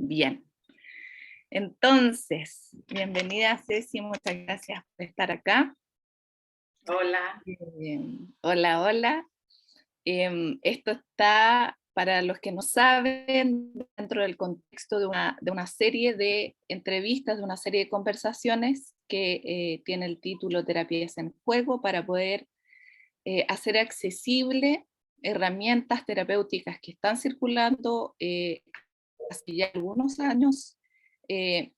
Bien. Entonces, bienvenida Ceci, muchas gracias por estar acá. Hola. Hola, hola. Esto está, para los que no saben, dentro del contexto de una serie de entrevistas, de una serie de conversaciones que tiene el título Terapias en Juego, para poder hacer accesible herramientas terapéuticas que están circulando hace ya algunos años. eh,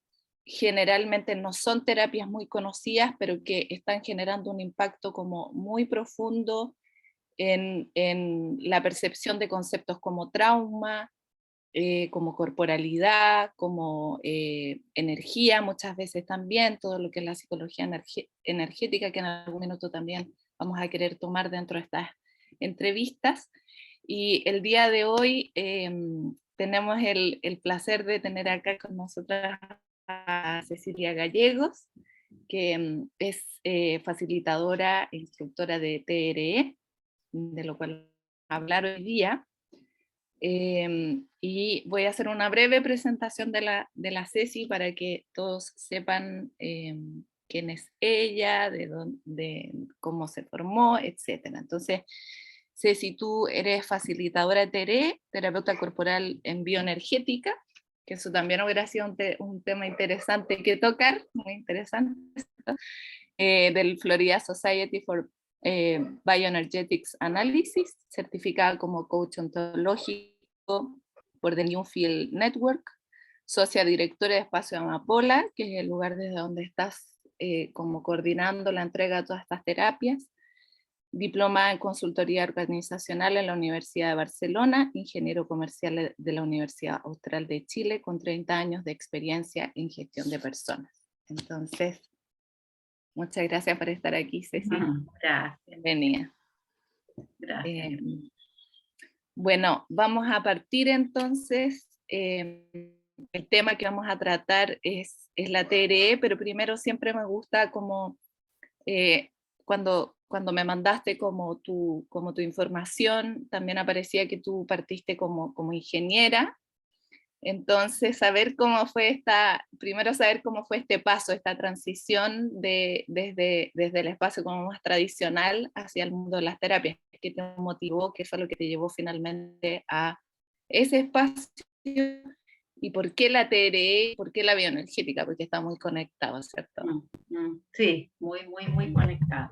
Generalmente no son terapias muy conocidas, pero que están generando un impacto como muy profundo en la percepción de conceptos como trauma, como corporalidad, como energía, muchas veces también, todo lo que es la psicología energética, que en algún minuto también vamos a querer tomar dentro de estas entrevistas. Y el día de hoy tenemos el placer de tener acá con nosotras a Cecilia Gallegos, que es facilitadora e instructora de TRE, de lo cual hablar hoy día. Y voy a hacer una breve presentación de la Ceci para que todos sepan quién es ella, de cómo se formó, etc. Entonces, Ceci, tú eres facilitadora de TRE, terapeuta corporal en bioenergética, que eso también hubiera sido un tema interesante que tocar, muy interesante, del Florida Society for Bioenergetics Analysis, certificada como coach ontológico por The Newfield Network, socia directora de Espacio Amapola, que es el lugar desde donde estás como coordinando la entrega de todas estas terapias, diplomada en consultoría organizacional en la Universidad de Barcelona, ingeniero comercial de la Universidad Austral de Chile, con 30 años de experiencia en gestión de personas. Entonces, muchas gracias por estar aquí, Ceci. Gracias, Bienvenida. gracias. Bueno, vamos a partir entonces. El tema que vamos a tratar es la TRE, pero primero siempre me gusta como eh, cuando me mandaste como tu información, también aparecía que tú partiste como ingeniera. Entonces, primero saber cómo fue este paso, esta transición desde el espacio como más tradicional hacia el mundo de las terapias, qué te motivó, qué fue lo que te llevó finalmente a ese espacio, y por qué la TRE, por qué la bioenergética, porque está muy conectado, ¿cierto? Sí, muy, muy, muy conectado.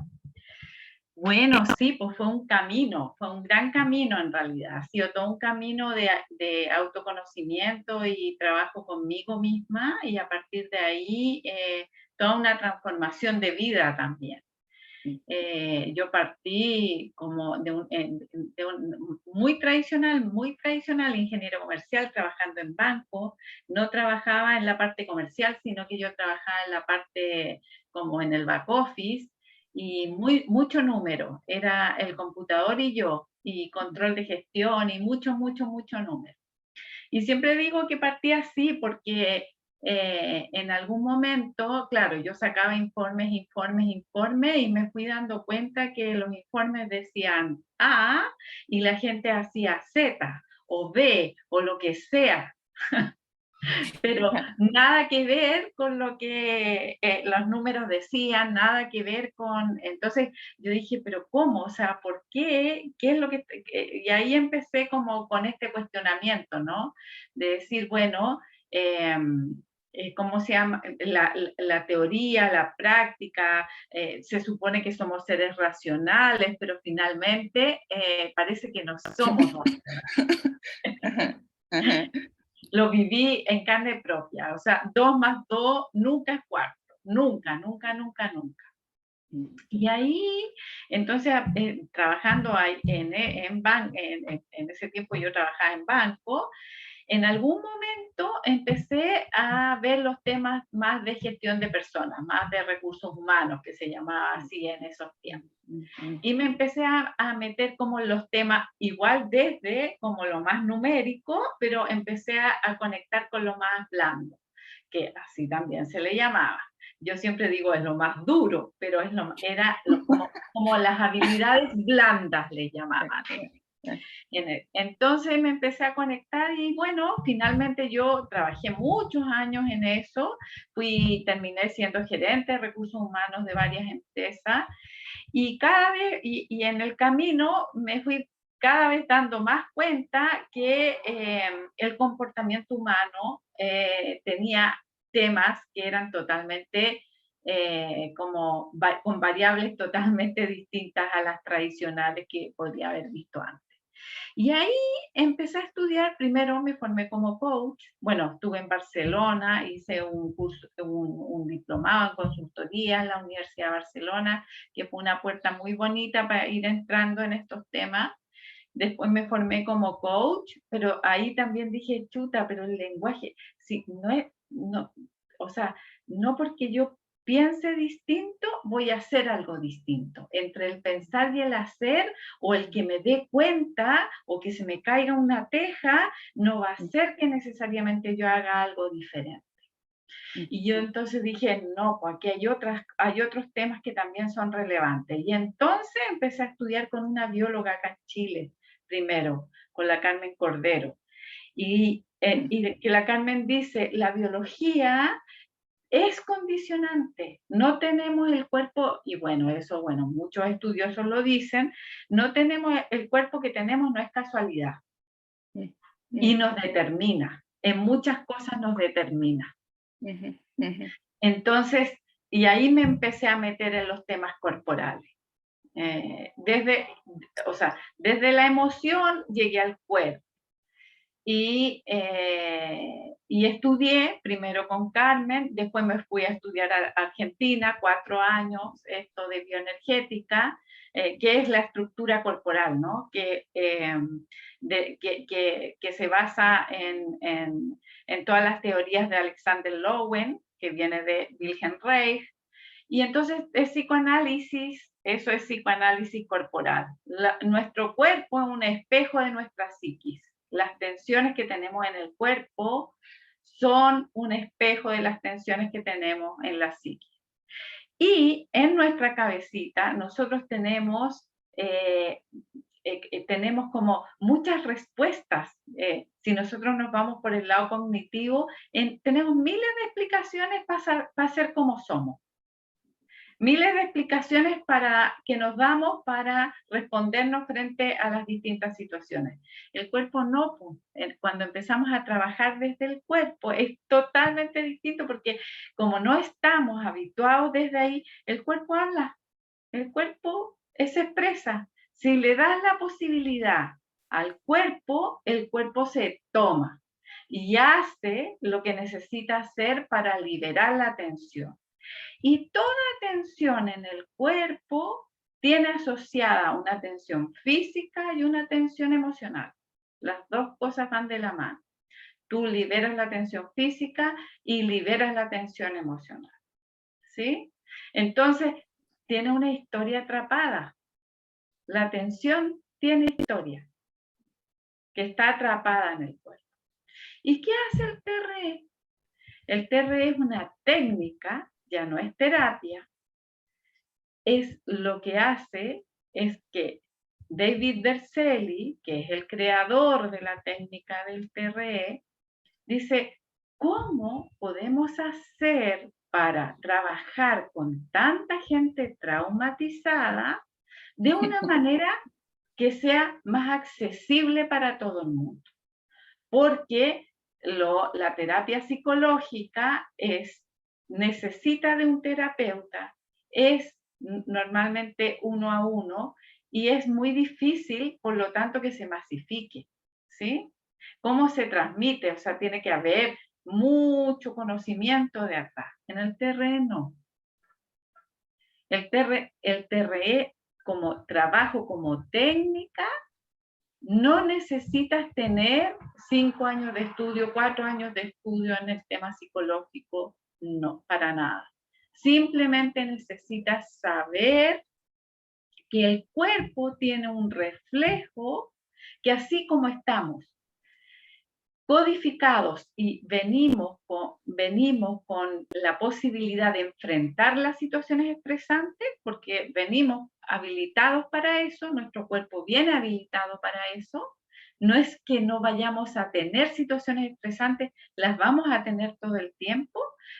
Bueno, sí, pues fue un camino, fue un gran camino en realidad. Ha sido todo un camino de autoconocimiento y trabajo conmigo misma, y a partir de ahí toda una transformación de vida también. Yo partí como muy tradicional, ingeniero comercial, trabajando en banco. No trabajaba en la parte comercial, sino que yo trabajaba en la parte como en el back office, y mucho número. Era el computador y yo, y control de gestión, y mucho número. Y siempre digo que partí así porque en algún momento, claro, yo sacaba informes, y me fui dando cuenta que los informes decían A y la gente hacía Z o B o lo que sea, pero nada que ver con lo que los números decían, nada que ver con... Entonces yo dije, pero ¿cómo? O sea, ¿por qué? ¿Qué es lo que...? Y ahí empecé como con este cuestionamiento, ¿no? De decir, bueno, eh, ¿cómo se llama? La teoría, la práctica, se supone que somos seres racionales, pero finalmente parece que no somos Ajá, ajá. lo viví en carne propia. O sea, 2 más 2 nunca es 4. Nunca, nunca, nunca, nunca. Y ahí, entonces, trabajando ahí en ese tiempo yo trabajaba en banco. En algún momento empecé a ver los temas más de gestión de personas, más de recursos humanos, que se llamaba así en esos tiempos. Y me empecé a meter como en los temas, igual desde como lo más numérico, pero empecé a conectar con lo más blando, que así también se le llamaba. Yo siempre digo es lo más duro, pero como las habilidades blandas le llamaban. Entonces me empecé a conectar y bueno, finalmente yo trabajé muchos años en eso, terminé siendo gerente de recursos humanos de varias empresas y cada vez, y en el camino me fui cada vez dando más cuenta que el comportamiento humano tenía temas que eran totalmente con variables totalmente distintas a las tradicionales que podría haber visto antes. Y ahí empecé a estudiar, primero me formé como coach, bueno, estuve en Barcelona, hice un curso, un diplomado en consultoría en la Universidad de Barcelona, que fue una puerta muy bonita para ir entrando en estos temas. Después me formé como coach, pero ahí también dije, chuta, pero el lenguaje, si no es, no, o sea, no porque yo piense distinto, voy a hacer algo distinto. Entre el pensar y el hacer, o el que me dé cuenta, o que se me caiga una teja, no va a ser que necesariamente yo haga algo diferente. Y yo entonces dije, no, pues aquí hay otros temas que también son relevantes. Y entonces empecé a estudiar con una bióloga acá en Chile, primero, con la Carmen Cordero. Y que la Carmen dice, la biología es condicionante, no tenemos el cuerpo, y bueno, eso, bueno, muchos estudiosos lo dicen, no tenemos el cuerpo que tenemos, no es casualidad, y nos determina, en muchas cosas nos determina. Entonces, y ahí me empecé a meter en los temas corporales. Desde la emoción llegué al cuerpo. Y estudié primero con Carmen, después me fui a estudiar a Argentina, 4 años, esto de bioenergética, que es la estructura corporal, ¿no? Que se basa en todas las teorías de Alexander Lowen, que viene de Wilhelm Reich, y entonces es psicoanálisis, eso es psicoanálisis corporal. Nuestro cuerpo es un espejo de nuestra psiquis. Las tensiones que tenemos en el cuerpo son un espejo de las tensiones que tenemos en la psiquis. Y en nuestra cabecita nosotros tenemos como muchas respuestas. Si nosotros nos vamos por el lado cognitivo, tenemos miles de explicaciones para ser como somos. Miles de explicaciones que nos damos para respondernos frente a las distintas situaciones. El cuerpo no, cuando empezamos a trabajar desde el cuerpo es totalmente distinto porque como no estamos habituados desde ahí, el cuerpo habla, el cuerpo se expresa. Si le das la posibilidad al cuerpo, el cuerpo se toma y hace lo que necesita hacer para liberar la tensión. Y toda tensión en el cuerpo tiene asociada una tensión física y una tensión emocional. Las dos cosas van de la mano. Tú liberas la tensión física y liberas la tensión emocional. ¿Sí? Entonces, tiene una historia atrapada. La tensión tiene historia que está atrapada en el cuerpo. ¿Y qué hace el TRE? El TRE es una técnica, ya no es terapia, lo que hace es que David Berceli, que es el creador de la técnica del TRE, dice, ¿cómo podemos hacer para trabajar con tanta gente traumatizada de una manera que sea más accesible para todo el mundo? Porque la terapia psicológica necesita de un terapeuta, es normalmente 1 a 1 y es muy difícil, por lo tanto, que se masifique, ¿sí? ¿Cómo se transmite? O sea, tiene que haber mucho conocimiento de acá. En el terreno, el TRE como trabajo, como técnica, no necesitas tener 5 años de estudio, 4 años de estudio en el tema psicológico, no, para nada. Simplemente necesitas saber que el cuerpo tiene un reflejo, que así como estamos codificados y venimos con la posibilidad de enfrentar las situaciones estresantes, porque venimos habilitados para eso, nuestro cuerpo viene habilitado para eso. No es que no vayamos a tener situaciones estresantes, las vamos a tener todo el tiempo,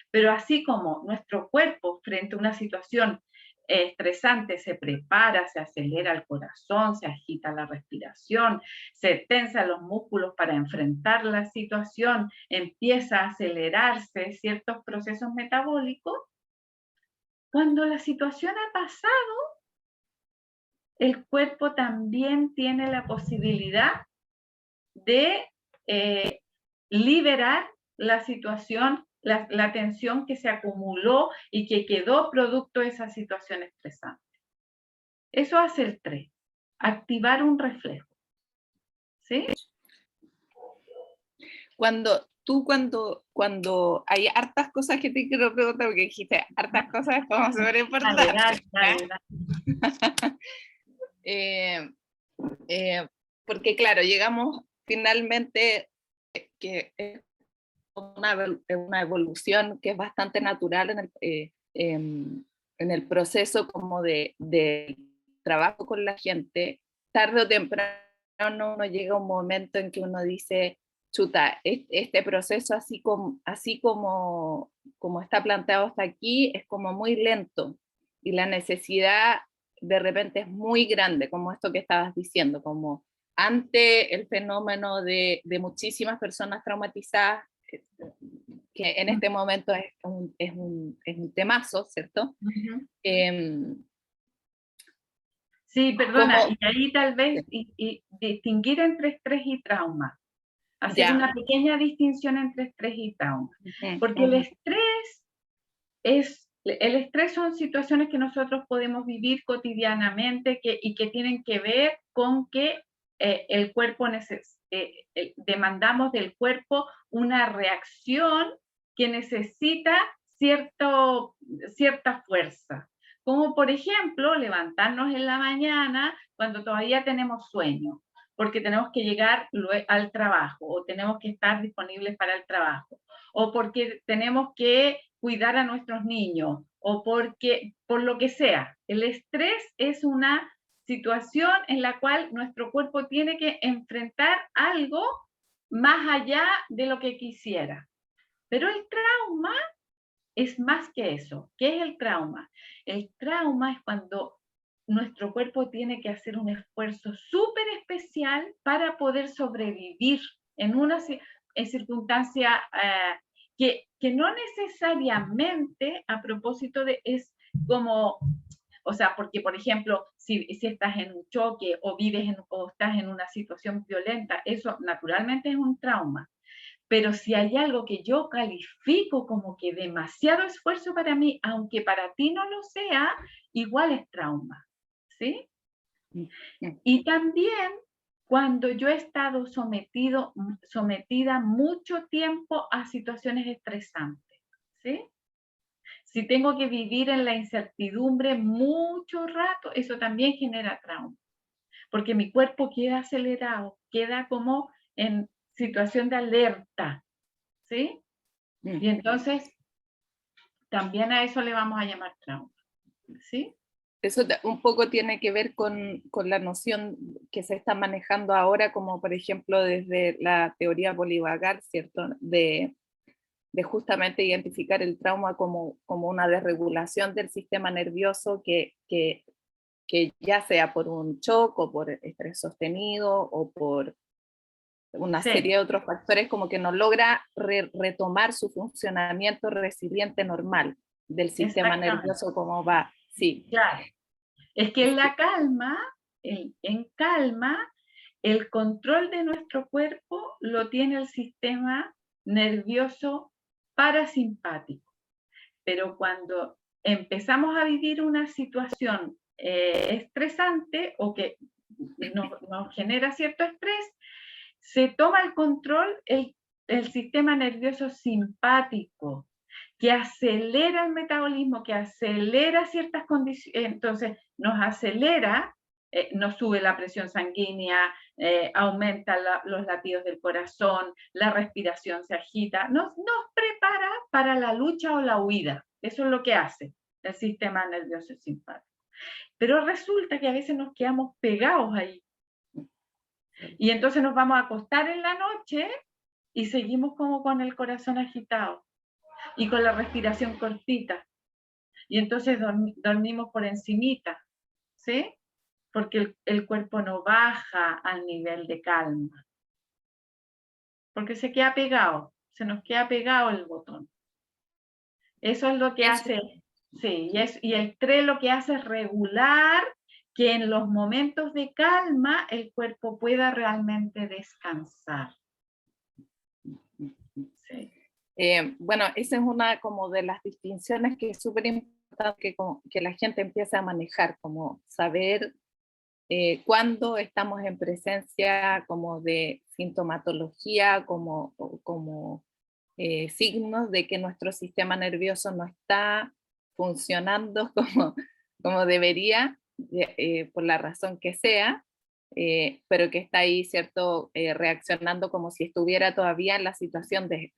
pero así como nuestro cuerpo frente a una situación estresante se prepara, se acelera el corazón, se agita la respiración, se tensan los músculos para enfrentar la situación, empieza a acelerarse ciertos procesos metabólicos. Cuando la situación ha pasado, el cuerpo también tiene la posibilidad de liberar la situación, la tensión que se acumuló y que quedó producto de esa situación estresante. Eso hace el 3, activar un reflejo. ¿Sí? Cuando hay hartas cosas que te quiero preguntar, porque dijiste hartas cosas, es como súper importante. Porque claro, llegamos finalmente, que es una evolución que es bastante natural en el proceso como de trabajo con la gente. Tarde o temprano uno llega a un momento en que uno dice, chuta, este proceso así como está planteado hasta aquí es como muy lento y la necesidad de repente es muy grande, como esto que estabas diciendo, como ante el fenómeno de muchísimas personas traumatizadas, que en este momento es un temazo, ¿cierto? Sí, perdona, y ahí tal vez y distinguir entre estrés y trauma. Hacer una pequeña distinción entre estrés y trauma. Porque el estrés son situaciones que nosotros podemos vivir cotidianamente y que tienen que ver con que el cuerpo demandamos del cuerpo una reacción que necesita cierta fuerza. Como por ejemplo, levantarnos en la mañana cuando todavía tenemos sueño, porque tenemos que llegar al trabajo o tenemos que estar disponibles para el trabajo, o porque tenemos que cuidar a nuestros niños, o por lo que sea. El estrés es una situación en la cual nuestro cuerpo tiene que enfrentar algo más allá de lo que quisiera. Pero el trauma es más que eso. ¿Qué es el trauma? El trauma es cuando nuestro cuerpo tiene que hacer un esfuerzo súper especial para poder sobrevivir en una circunstancia que no necesariamente a propósito es como, o sea, porque por ejemplo, si estás en un choque o o estás en una situación violenta, eso naturalmente es un trauma. Pero si hay algo que yo califico como que demasiado esfuerzo para mí, aunque para ti no lo sea, igual es trauma, ¿sí? Y también cuando yo he estado sometida mucho tiempo a situaciones estresantes, ¿sí? Si tengo que vivir en la incertidumbre mucho rato, eso también genera trauma, porque mi cuerpo queda acelerado, queda como en situación de alerta, ¿sí? Y entonces, también a eso le vamos a llamar trauma, ¿sí? Eso un poco tiene que ver con la noción que se está manejando ahora, como por ejemplo desde la teoría polivagal, ¿cierto? De justamente identificar el trauma como una desregulación del sistema nervioso que ya sea por un shock o por estrés sostenido o por una serie de otros factores, como que no logra retomar su funcionamiento resiliente normal del sistema nervioso como va. Sí. Claro. Es que en la calma, en calma, el control de nuestro cuerpo lo tiene el sistema nervioso parasimpático. Pero cuando empezamos a vivir una situación estresante o que nos genera cierto estrés, se toma el control el sistema nervioso simpático, que acelera el metabolismo, que acelera ciertas condiciones, entonces nos acelera nos sube la presión sanguínea, aumenta los latidos del corazón, la respiración se agita, nos prepara para la lucha o la huida. Eso es lo que hace el sistema nervioso simpático. Pero resulta que a veces nos quedamos pegados ahí. Y entonces nos vamos a acostar en la noche y seguimos como con el corazón agitado y con la respiración cortita. Y entonces dormimos por encimita, ¿sí? Porque el cuerpo no baja al nivel de calma. Porque se queda pegado, se nos queda pegado el botón. Eso es lo que hace, sí, y el 3 lo que hace es regular que en los momentos de calma el cuerpo pueda realmente descansar. Sí. Bueno, esa es una como de las distinciones que es súper importante que la gente empiece a manejar, como saber cuándo estamos en presencia como de sintomatología, como signos de que nuestro sistema nervioso no está funcionando como debería, por la razón que sea, pero que está ahí, ¿cierto? Reaccionando como si estuviera todavía en la situación de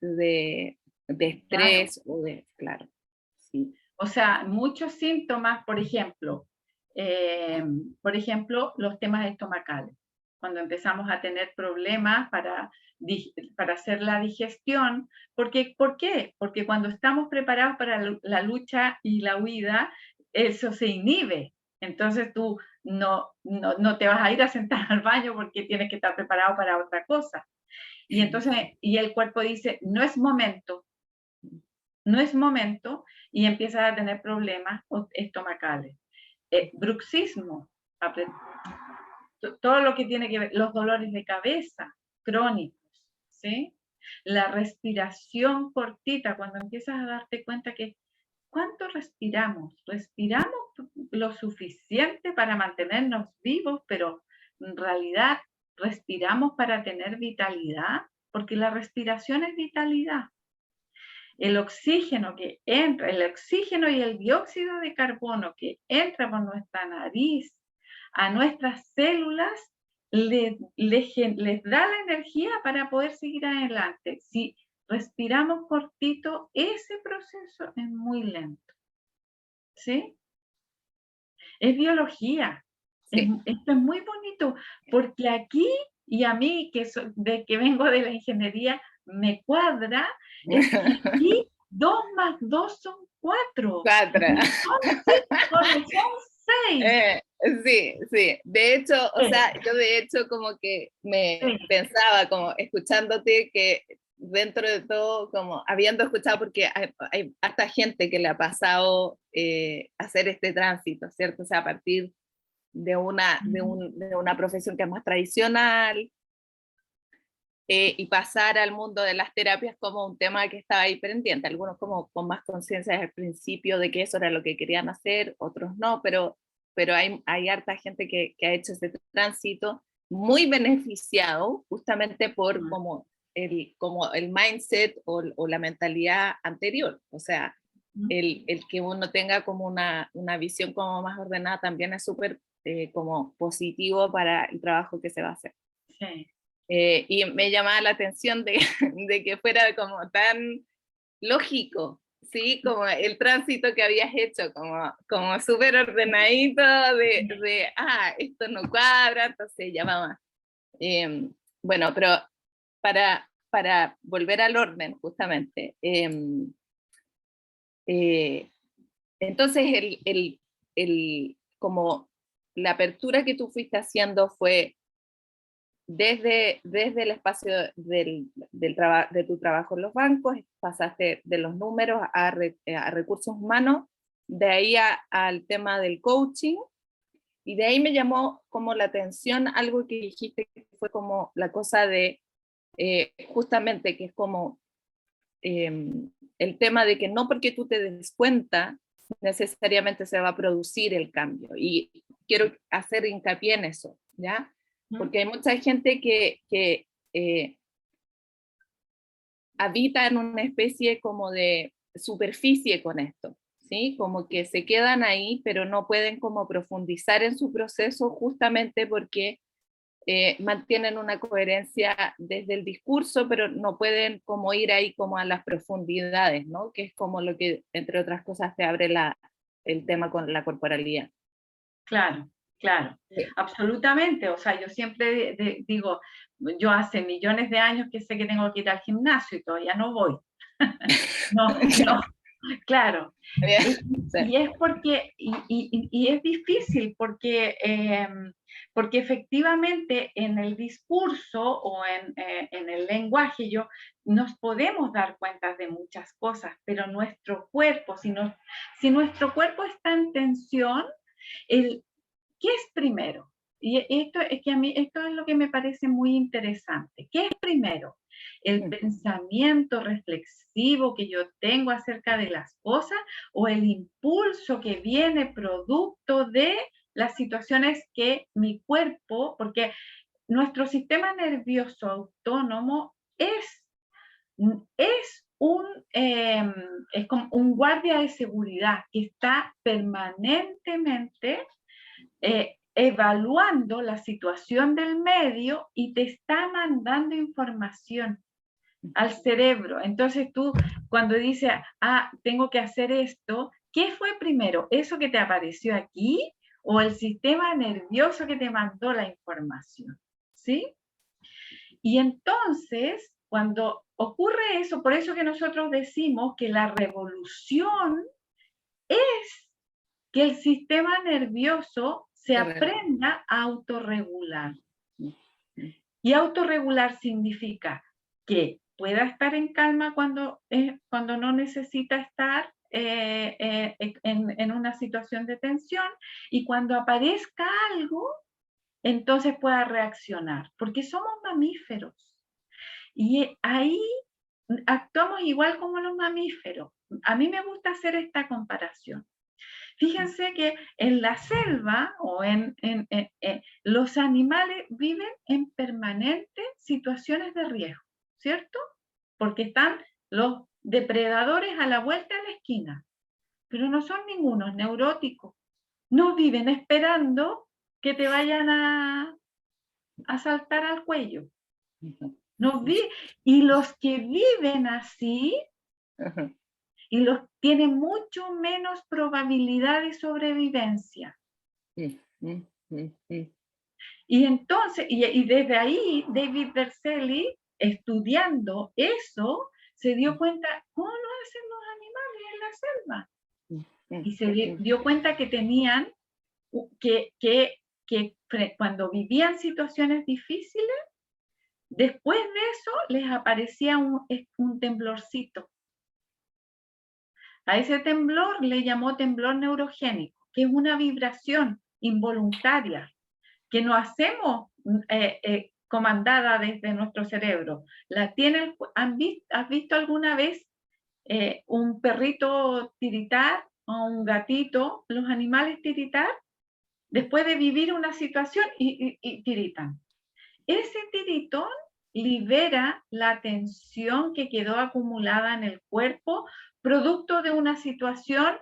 estrés, claro. O de, claro, sí. O sea, muchos síntomas, por ejemplo, los temas estomacales. Cuando empezamos a tener problemas para hacer la digestión, ¿por qué? Porque cuando estamos preparados para la lucha y la huida, eso se inhibe. Entonces tú no te vas a ir a sentar al baño porque tienes que estar preparado para otra cosa. Y entonces, y el cuerpo dice, no es momento, y empiezas a tener problemas estomacales. Bruxismo, todo lo que tiene que ver, los dolores de cabeza crónicos, ¿sí? La respiración cortita, cuando empiezas a darte cuenta que ¿cuánto respiramos? Respiramos lo suficiente para mantenernos vivos, pero en realidad respiramos para tener vitalidad, porque la respiración es vitalidad. El oxígeno que entra, el oxígeno y el dióxido de carbono que entra por nuestra nariz a nuestras células les da la energía para poder seguir adelante. Si respiramos cortito, ese proceso es muy lento. ¿Sí? Es biología. Sí. Esto es muy bonito, porque aquí, y a mí, que vengo de la ingeniería, me cuadra, es que aquí 2 más 2 son 4. 4. Son 6. Sí, sí. De hecho, o sea, yo de hecho como que me pensaba, como escuchándote, que dentro de todo, como habiendo escuchado, porque hay hasta gente que le ha pasado hacer este tránsito, ¿cierto? O sea, a partir de una profesión que es más tradicional, y pasar al mundo de las terapias como un tema que estaba ahí pendiente, algunos como con más conciencia desde el principio de que eso era lo que querían hacer, otros no, pero hay harta gente que ha hecho ese tránsito muy beneficiado justamente por como el mindset o la mentalidad anterior, o sea, el que uno tenga como una visión como más ordenada también es súper como positivo para el trabajo que se va a hacer. Sí. Y me llamaba la atención de que fuera como tan lógico, ¿sí? Como el tránsito que habías hecho, como súper ordenadito esto no cuadra, entonces ya vamos. Bueno, pero para volver al orden, justamente, entonces como la apertura que tú fuiste haciendo fue desde el espacio de tu trabajo en los bancos, pasaste de los números a recursos humanos, de ahí al tema del coaching, y de ahí me llamó como la atención algo que dijiste, que fue como la cosa de, justamente, que es como el tema de que no porque tú te des cuenta, necesariamente se va a producir el cambio, y quiero hacer hincapié en eso, ¿ya? Porque hay mucha gente que habita en una especie como de superficie con esto, ¿sí? Como que se quedan ahí, pero no pueden como profundizar en su proceso justamente porque mantienen una coherencia desde el discurso, pero no pueden como ir ahí como a las profundidades, ¿no? Que es como lo que, entre otras cosas, te abre el tema con la corporalidad. Claro, claro, Sí. absolutamente. O sea, yo siempre digo, yo hace millones de años que sé que tengo que ir al gimnasio y todavía no voy. No, no, claro. Y, Sí. y es porque, y es difícil porque, porque efectivamente en el discurso o en el lenguaje nos podemos dar cuenta de muchas cosas, pero nuestro cuerpo, si nuestro cuerpo está en tensión, el, ¿qué es primero? Y esto es que a mí esto es lo que me parece muy interesante. ¿Qué es primero? ¿El pensamiento reflexivo que yo tengo acerca de las cosas o el impulso que viene producto de las situaciones que mi cuerpo, porque nuestro sistema nervioso autónomo es es como un guardia de seguridad que está permanentemente evaluando la situación del medio y te está mandando información al cerebro. Entonces tú, cuando dices, tengo que hacer esto, ¿qué fue primero? ¿Eso que te apareció aquí o el sistema nervioso que te mandó la información? ¿Sí? Y entonces, cuando ocurre eso, por eso que nosotros decimos que la revolución es que el sistema nervioso se aprenda a autorregular. Y autorregular significa que pueda estar en calma cuando no necesita estar en una situación de tensión y cuando aparezca algo, entonces pueda reaccionar, porque somos mamíferos. Y ahí actuamos igual como los mamíferos. A mí me gusta hacer esta comparación. Fíjense que en la selva o los animales viven en permanentes situaciones de riesgo, ¿cierto? Porque están los depredadores a la vuelta de la esquina, pero no son ningunos neuróticos. No viven esperando que te vayan a saltar al cuello. No vi y los que viven así y los tienen mucho menos probabilidad de sobrevivencia. Y entonces, y desde ahí, David Berceli, estudiando eso, se dio cuenta cómo lo hacen los animales en la selva. Y se dio cuenta que tenían, que cuando vivían situaciones difíciles, después de eso les aparecía un temblorcito. A ese temblor le llamó temblor neurogénico, que es una vibración involuntaria que no hacemos comandada desde nuestro cerebro. ¿Has visto alguna vez un perrito tiritar o un gatito, los animales tiritar? Después de vivir una situación y tiritan. Ese tiritón libera la tensión que quedó acumulada en el cuerpo producto de una situación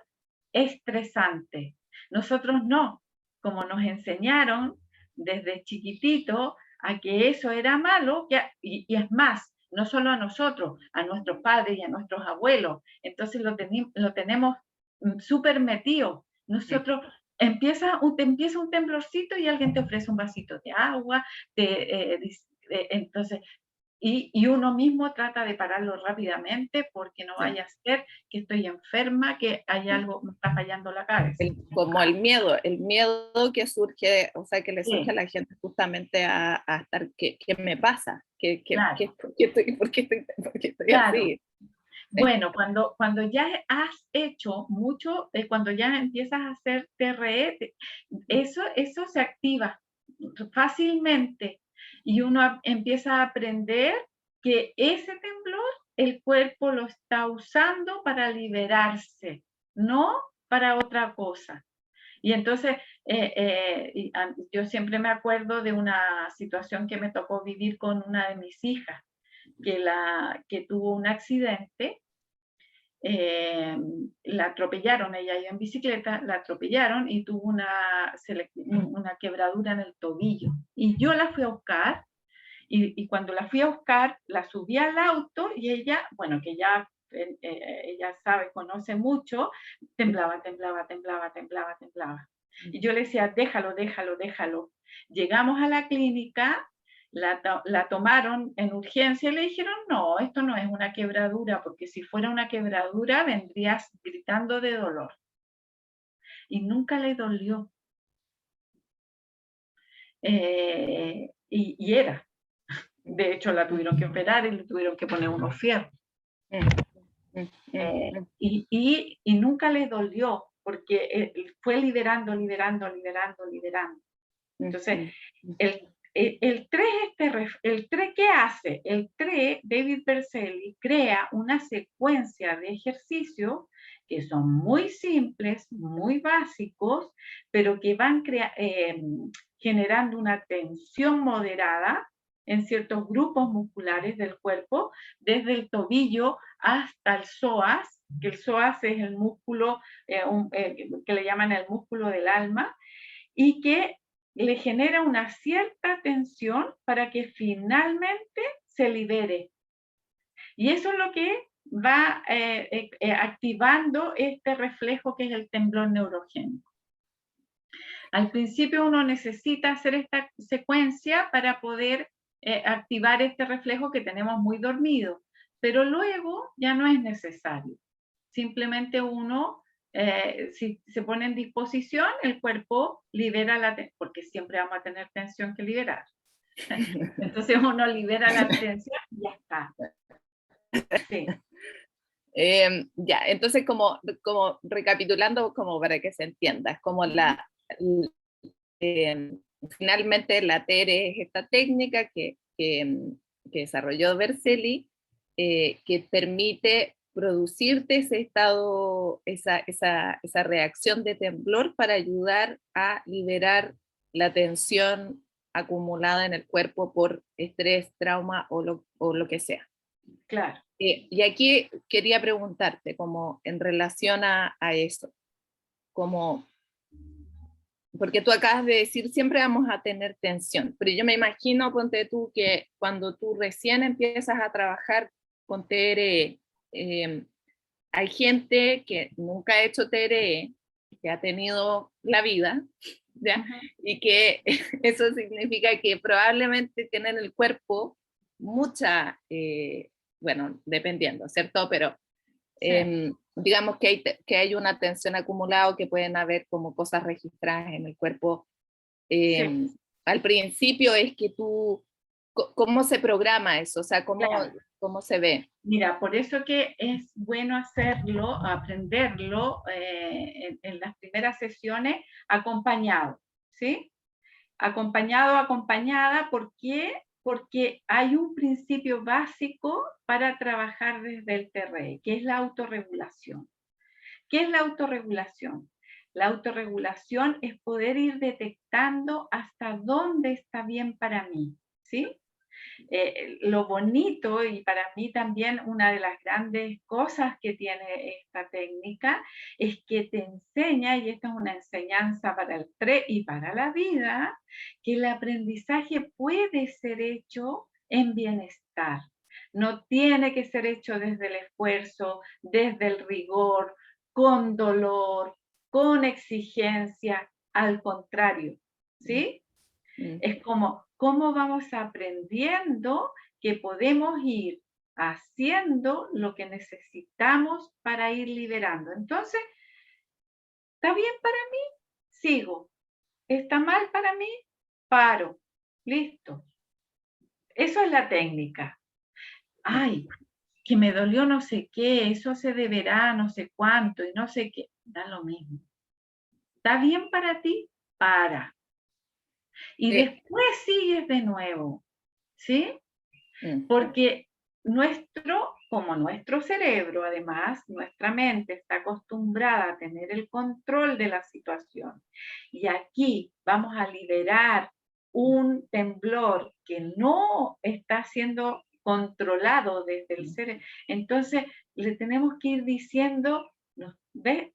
estresante. Nosotros no, como nos enseñaron desde chiquitito a que eso era malo, y es más, no solo a nosotros, a nuestros padres y a nuestros abuelos, entonces lo tenemos súper metido. Nosotros te empieza un temblorcito y alguien te ofrece un vasito de agua, entonces, y uno mismo trata de pararlo rápidamente porque no vaya a ser que estoy enferma, que hay algo, me está fallando la cabeza. Como el miedo que surge, o sea, que le surge a la gente justamente a estar, ¿qué me pasa? Claro, ¿Por qué estoy claro. así? Bueno, cuando ya has hecho mucho, cuando ya empiezas a hacer TRE, eso se activa fácilmente y uno empieza a aprender que ese temblor el cuerpo lo está usando para liberarse, no para otra cosa. Y entonces, yo siempre me acuerdo de una situación que me tocó vivir con una de mis hijas, que tuvo un accidente la atropellaron, ella iba en bicicleta, la atropellaron y tuvo una quebradura en el tobillo. Y yo la fui a buscar, y cuando la fui a buscar, la subí al auto y ella, bueno, que ya ella sabe, conoce mucho, temblaba, temblaba, temblaba, temblaba, temblaba. Y yo le decía, déjalo, déjalo, déjalo. Llegamos a la clínica, la tomaron en urgencia y le dijeron, no, esto no es una quebradura, porque si fuera una quebradura vendrías gritando de dolor. Y nunca le dolió. Y era. De hecho, la tuvieron que operar y le tuvieron que poner unos fierros. Y nunca le dolió, porque fue liberando, liberando, liberando, liberando. Entonces, el TRE, ¿qué hace? El TRE, David Berceli, crea una secuencia de ejercicios que son muy simples, muy básicos, pero que van generando una tensión moderada en ciertos grupos musculares del cuerpo, desde el tobillo hasta el psoas, que el psoas es el músculo que le llaman el músculo del alma, y que le genera una cierta tensión para que finalmente se libere. Y eso es lo que va activando este reflejo que es el temblor neurogénico. Al principio uno necesita hacer esta secuencia para poder activar este reflejo que tenemos muy dormido, pero luego ya no es necesario. Simplemente uno, si se pone en disposición, el cuerpo libera la tensión, porque siempre vamos a tener tensión que liberar. Entonces uno libera la tensión y ya está. Sí. Ya, entonces como recapitulando, como para que se entienda, es como finalmente la TERE es esta técnica que desarrolló Berceli, que permite producirte ese estado, esa reacción de temblor para ayudar a liberar la tensión acumulada en el cuerpo por estrés, trauma o lo que sea. Claro. Y aquí quería preguntarte, como en relación a eso, como, porque tú acabas de decir, siempre vamos a tener tensión, pero yo me imagino, ponte tú, que cuando tú recién empiezas a trabajar con TRE, hay gente que nunca ha hecho TRE, que ha tenido la vida, ¿ya? Y que eso significa que probablemente tienen el cuerpo mucha, bueno, dependiendo, ¿cierto? Pero digamos que hay una tensión acumulada, que pueden haber como cosas registradas en el cuerpo. Sí. Al principio es que tú, ¿cómo se programa eso? O sea, Claro. ¿cómo se ve? Mira, por eso que es bueno hacerlo, aprenderlo en las primeras sesiones acompañado, ¿sí? Acompañado, acompañada, ¿por qué? Porque hay un principio básico para trabajar desde el TRE, que es la autorregulación. ¿Qué es la autorregulación? La autorregulación es poder ir detectando hasta dónde está bien para mí, ¿sí? Lo bonito, y para mí también una de las grandes cosas que tiene esta técnica, es que te enseña, y esta es una enseñanza para el TRE y para la vida, que el aprendizaje puede ser hecho en bienestar. No tiene que ser hecho desde el esfuerzo, desde el rigor, con dolor, con exigencia, al contrario, ¿sí? Es como, ¿cómo vamos aprendiendo que podemos ir haciendo lo que necesitamos para ir liberando? Entonces, ¿está bien para mí? Sigo. ¿Está mal para mí? Paro. Listo. Eso es la técnica. Ay, que me dolió no sé qué, eso se deberá no sé cuánto y no sé qué. Da lo mismo. ¿Está bien para ti? Para. Y después sigues de nuevo, ¿sí? Porque como nuestro cerebro, además, nuestra mente está acostumbrada a tener el control de la situación. Y aquí vamos a liberar un temblor que no está siendo controlado desde el cerebro. Entonces, le tenemos que ir diciendo, ¿ves?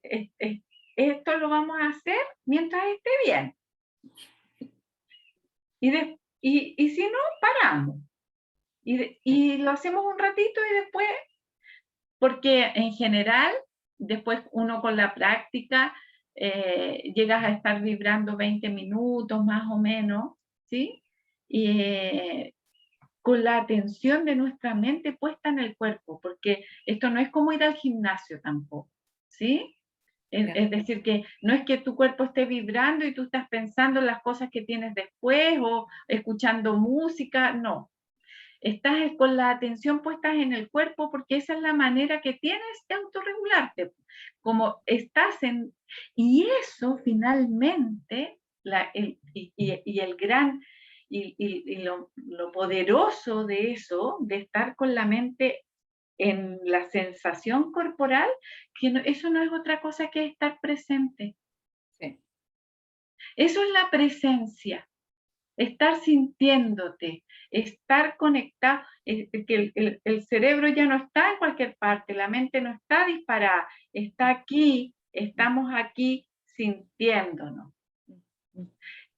Esto lo vamos a hacer mientras esté bien. Y si no, paramos. Y lo hacemos un ratito y después, porque en general, después uno con la práctica, llegas a estar vibrando 20 minutos más o menos, ¿sí? Y con la atención de nuestra mente puesta en el cuerpo, porque esto no es como ir al gimnasio tampoco, ¿sí? Es decir, que no es que tu cuerpo esté vibrando y tú estás pensando en las cosas que tienes después o escuchando música, no. Estás con la atención puesta en el cuerpo porque esa es la manera que tienes de autorregularte. Como estás en... Y eso finalmente, y el gran... Y lo poderoso de eso, de estar con la mente en la sensación corporal, que eso no es otra cosa que estar presente. Sí. Eso es la presencia. Estar sintiéndote, estar conectado, que el cerebro ya no está en cualquier parte, la mente no está disparada, está aquí, estamos aquí sintiéndonos.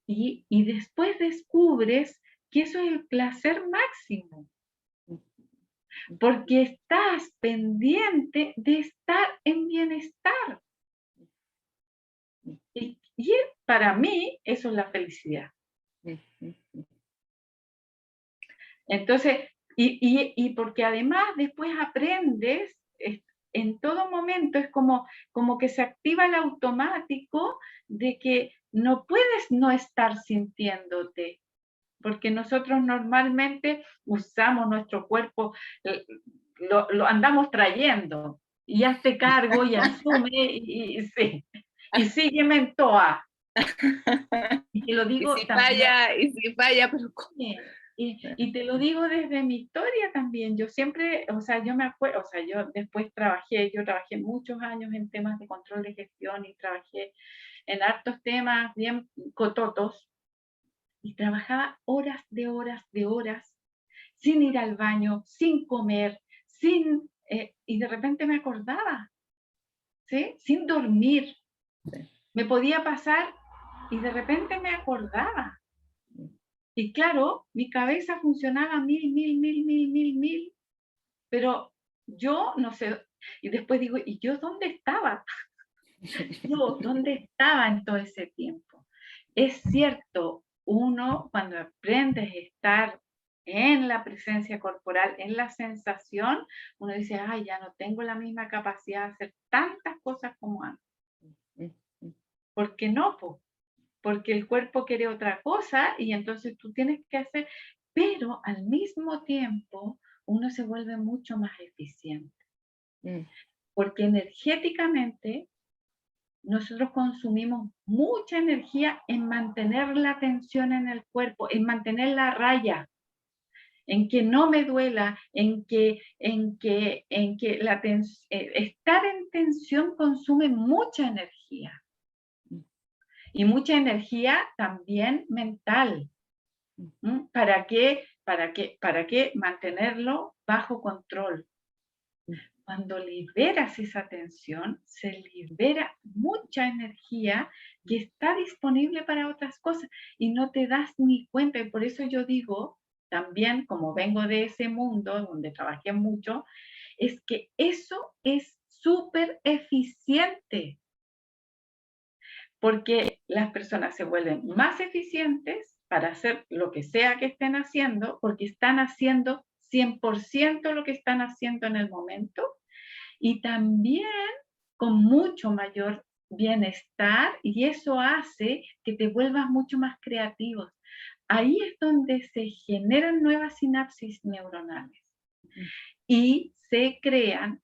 Y después descubres que eso es el placer máximo, porque estás pendiente de estar en bienestar. Y para mí eso es la felicidad. Entonces, y porque además después aprendes, en todo momento es como que se activa el automático de que no puedes no estar sintiéndote, porque nosotros normalmente usamos nuestro cuerpo, lo andamos trayendo, y hazte cargo y asume, sí, y sígueme en toa. Y te lo digo también. Y si falla, pero Y te lo digo desde mi historia también. Yo siempre, o sea, yo me acuerdo, o sea, yo trabajé muchos años en temas de control de gestión y trabajé en hartos temas bien cototos y trabajaba horas de horas, sin ir al baño, sin comer, y de repente me acordaba, ¿sí? Sin dormir. Me podía pasar y de repente me acordaba. Y claro, mi cabeza funcionaba mil, pero yo no sé, y después digo, ¿y yo dónde estaba? Yo, ¿dónde estaba en todo ese tiempo? Es cierto, uno cuando aprende a estar en la presencia corporal, en la sensación, uno dice, ay, ya no tengo la misma capacidad de hacer tantas cosas como antes. ¿Por qué no? Porque el cuerpo quiere otra cosa y entonces tú tienes que hacer, pero al mismo tiempo uno se vuelve mucho más eficiente, porque energéticamente nosotros consumimos mucha energía en mantener la tensión en el cuerpo, en mantener la raya, en que no me duela, estar en tensión consume mucha energía. Y mucha energía también mental. ¿Para qué mantenerlo bajo control? Cuando liberas esa tensión, se libera mucha energía que está disponible para otras cosas y no te das ni cuenta. Y por eso yo digo, también como vengo de ese mundo donde trabajé mucho, es que eso es súper eficiente. Porque las personas se vuelven más eficientes para hacer lo que sea que estén haciendo, porque están haciendo 100% lo que están haciendo en el momento, y también con mucho mayor bienestar, y eso hace que te vuelvas mucho más creativo. Ahí es donde se generan nuevas sinapsis neuronales y se crean,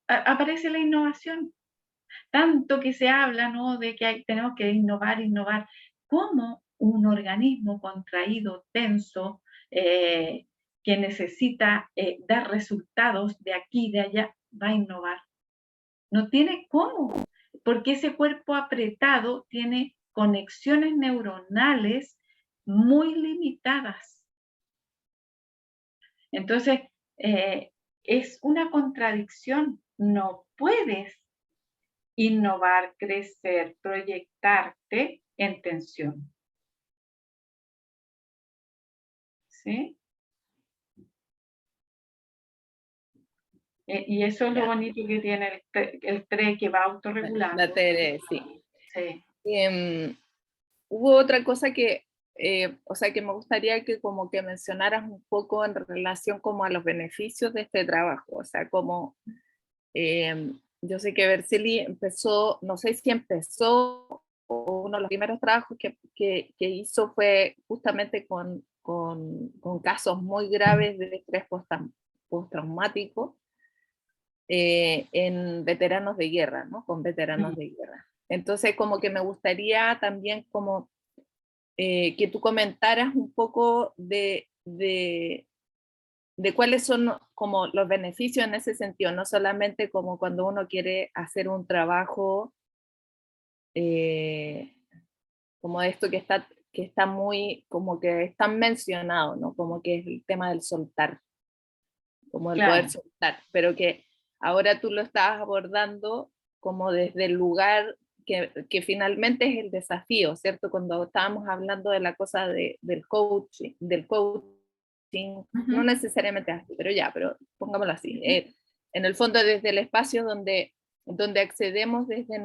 aparece la innovación. Tanto que se habla, ¿no?, de que tenemos que innovar. ¿Cómo un organismo contraído, tenso, que necesita dar resultados de aquí y de allá, va a innovar? No tiene cómo, porque ese cuerpo apretado tiene conexiones neuronales muy limitadas. Entonces, es una contradicción. No puedes innovar, crecer, proyectarte en tensión. ¿Sí? Y eso es lo bonito que tiene el TRE, que va autorregulando. La TRE, sí. Sí. Hubo otra cosa que, o sea, que me gustaría que como que mencionaras un poco en relación como a los beneficios de este trabajo, o sea, como yo sé que Berseli empezó, no sé si empezó o uno de los primeros trabajos que hizo fue justamente con casos muy graves de estrés postraumático en veteranos de guerra, ¿no? Con veteranos de guerra. Entonces, como que me gustaría también como que tú comentaras un poco de cuáles son como los beneficios en ese sentido, no solamente como cuando uno quiere hacer un trabajo eh, como esto que está muy, como que está mencionado, ¿no? Como que es el tema del soltar, como el poder Claro. soltar, pero que ahora tú lo estás abordando como desde el lugar que finalmente es el desafío, ¿cierto? Cuando estábamos hablando de la cosa del coaching, no necesariamente así, pero ya, pero pongámoslo así. En el fondo desde el espacio donde accedemos desde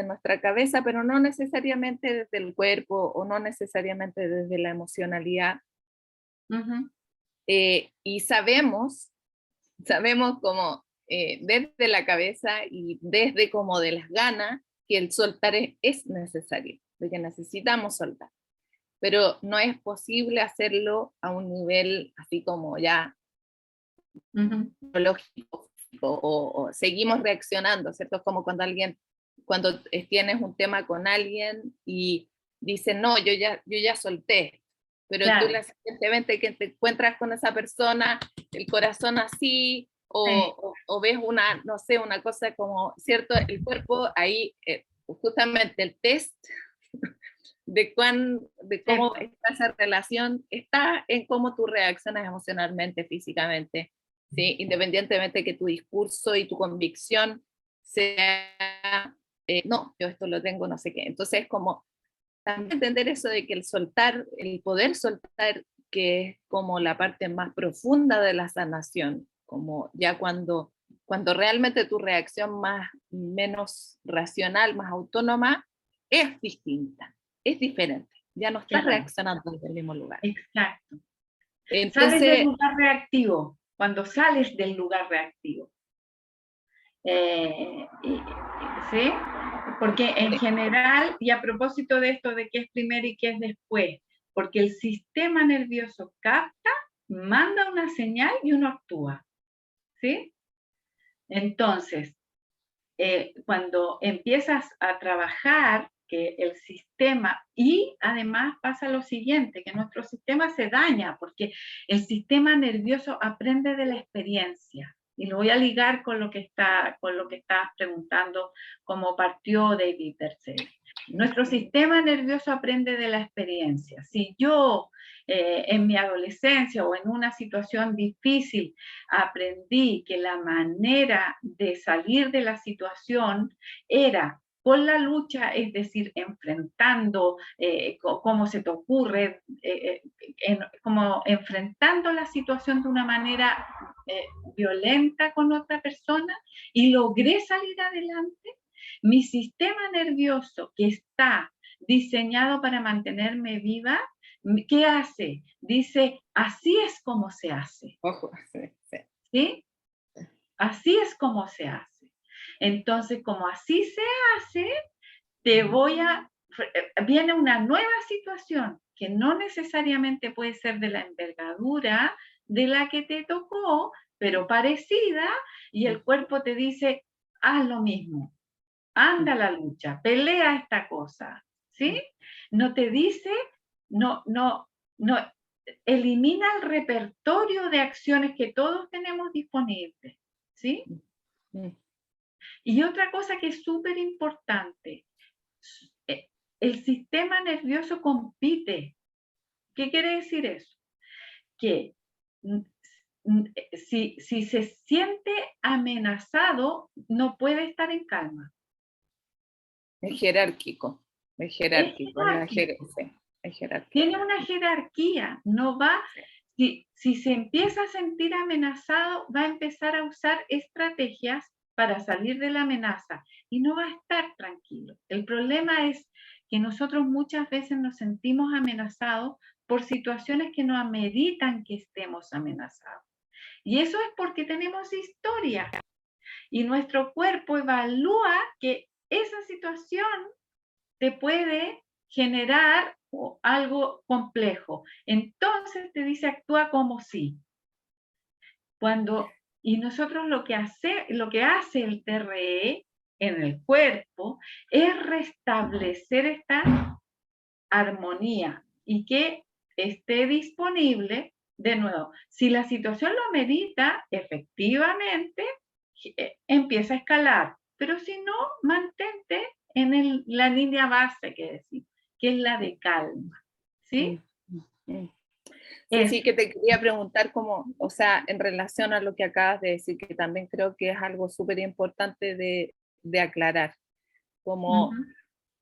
nuestra cabeza, pero no necesariamente desde el cuerpo o no necesariamente desde la emocionalidad. Y sabemos como desde la cabeza y desde como de las ganas que el soltar es necesario, de que necesitamos soltar, pero no es posible hacerlo a un nivel así como ya biológico o seguimos reaccionando, ¿cierto? Es como cuando tienes un tema con alguien y dice, no, yo ya solté, pero Claro. tú la siguiente que te encuentras con esa persona, el corazón así, o ves una, no sé, una cosa como, ¿cierto? El cuerpo ahí, justamente el test de cómo está esa relación está en cómo tú reaccionas emocionalmente, físicamente, ¿sí? Independientemente de que tu discurso y tu convicción sea, no, yo esto lo tengo, no sé qué. Entonces, como también entender eso de que el soltar, el poder soltar, que es como la parte más profunda de la sanación, como ya cuando realmente tu reacción menos racional, más autónoma, es distinta, es diferente, ya no estás Claro. reaccionando desde el mismo lugar. Exacto. Sales del Entonces, lugar reactivo, cuando sales del lugar reactivo. ¿Sí? Porque en general, y a propósito de esto de qué es primero y qué es después, porque el sistema nervioso capta, manda una señal y uno actúa. ¿Sí? Entonces, cuando empiezas a trabajar que el sistema, y además pasa lo siguiente, que nuestro sistema se daña porque el sistema nervioso aprende de la experiencia. Y lo voy a ligar con lo que estabas preguntando, cómo partió David Berseli. Nuestro sistema nervioso aprende de la experiencia. Si yo en mi adolescencia o en una situación difícil aprendí que la manera de salir de la situación era con la lucha, es decir, enfrentando, cómo se te ocurre, como enfrentando la situación de una manera violenta con otra persona y logré salir adelante, mi sistema nervioso que está diseñado para mantenerme viva, ¿qué hace? Dice, así es como se hace. ojo, sí, sí. ¿Sí? Así es como se hace. Entonces, como así se hace, viene una nueva situación que no necesariamente puede ser de la envergadura de la que te tocó, pero parecida, y el cuerpo te dice, haz lo mismo, anda a la lucha, pelea esta cosa, ¿sí? No te dice, no, elimina el repertorio de acciones que todos tenemos disponibles, ¿sí? Y otra cosa que es súper importante, el sistema nervioso compite. ¿Qué quiere decir eso? Que si se siente amenazado, no puede estar en calma. Es jerárquico, es Es jerárquico, jerárquico. sí, es jerárquico. Tiene una jerarquía, no va, si se empieza a sentir amenazado, va a empezar a usar estrategias para salir de la amenaza y no va a estar tranquilo. El problema es que nosotros muchas veces nos sentimos amenazados por situaciones que no ameritan que estemos amenazados. Y eso es porque tenemos historia y nuestro cuerpo evalúa que esa situación te puede generar algo complejo. Entonces te dice actúa como si. Y nosotros lo que hace el TRE en el cuerpo es restablecer esta armonía y que esté disponible de nuevo. Si la situación lo amerita, efectivamente empieza a escalar, pero si no, mantente en la línea base que es la de calma, ¿sí? Sí, que te quería preguntar como, o sea, en relación a lo que acabas de decir, que también creo que es algo súper importante de aclarar, como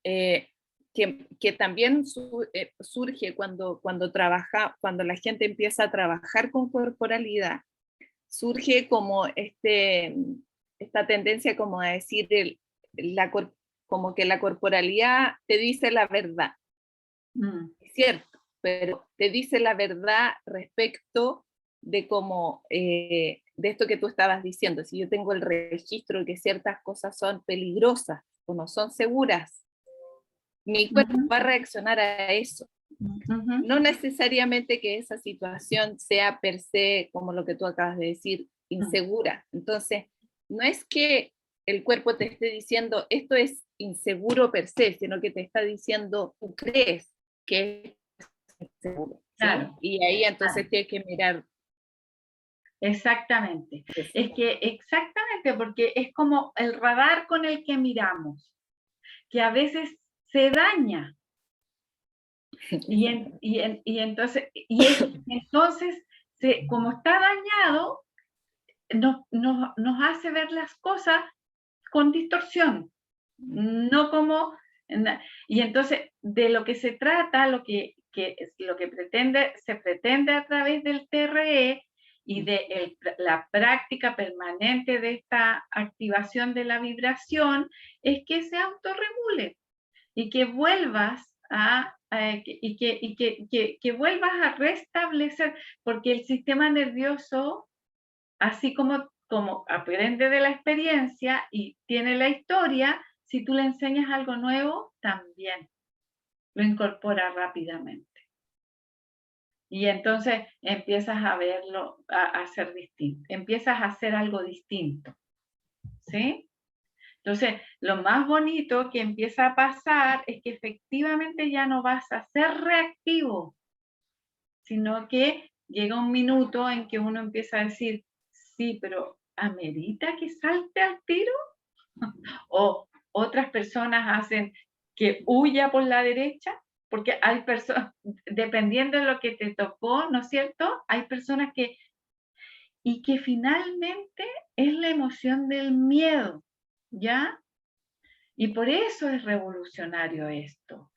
que también surge cuando la gente empieza a trabajar con corporalidad, surge como esta tendencia como a decir, como que la corporalidad te dice la verdad. Es cierto, pero te dice la verdad respecto de cómo, de esto que tú estabas diciendo. Si yo tengo el registro de que ciertas cosas son peligrosas o no son seguras, mi cuerpo va a reaccionar a eso. No necesariamente que esa situación sea per se, como lo que tú acabas de decir, insegura. Entonces, no es que el cuerpo te esté diciendo esto es inseguro per se, sino que te está diciendo tú crees que es inseguro. Claro. ¿Sí? Y ahí entonces tienes que mirar. Exactamente. Es que exactamente, porque es como el radar con el que miramos, que a veces se daña. Entonces, como está dañado, nos hace ver las cosas con distorsión, no como... Y entonces, de lo que se trata, se pretende a través del TRE y de la práctica permanente de esta activación de la vibración, es que se autorregule y que vuelvas que vuelvas a restablecer, porque el sistema nervioso, así como aprende de la experiencia y tiene la historia, si tú le enseñas algo nuevo, también lo incorpora rápidamente. Y entonces empiezas a verlo, a hacer distinto, empiezas a hacer algo distinto, ¿sí? Entonces, lo más bonito que empieza a pasar es que efectivamente ya no vas a ser reactivo, sino que llega un minuto en que uno empieza a decir, sí, pero ¿amerita que salte al tiro? O otras personas hacen que huya por la derecha, porque hay personas, dependiendo de lo que te tocó, ¿no es cierto? Hay personas y que finalmente es la emoción del miedo, ¿ya? Y por eso es revolucionario esto,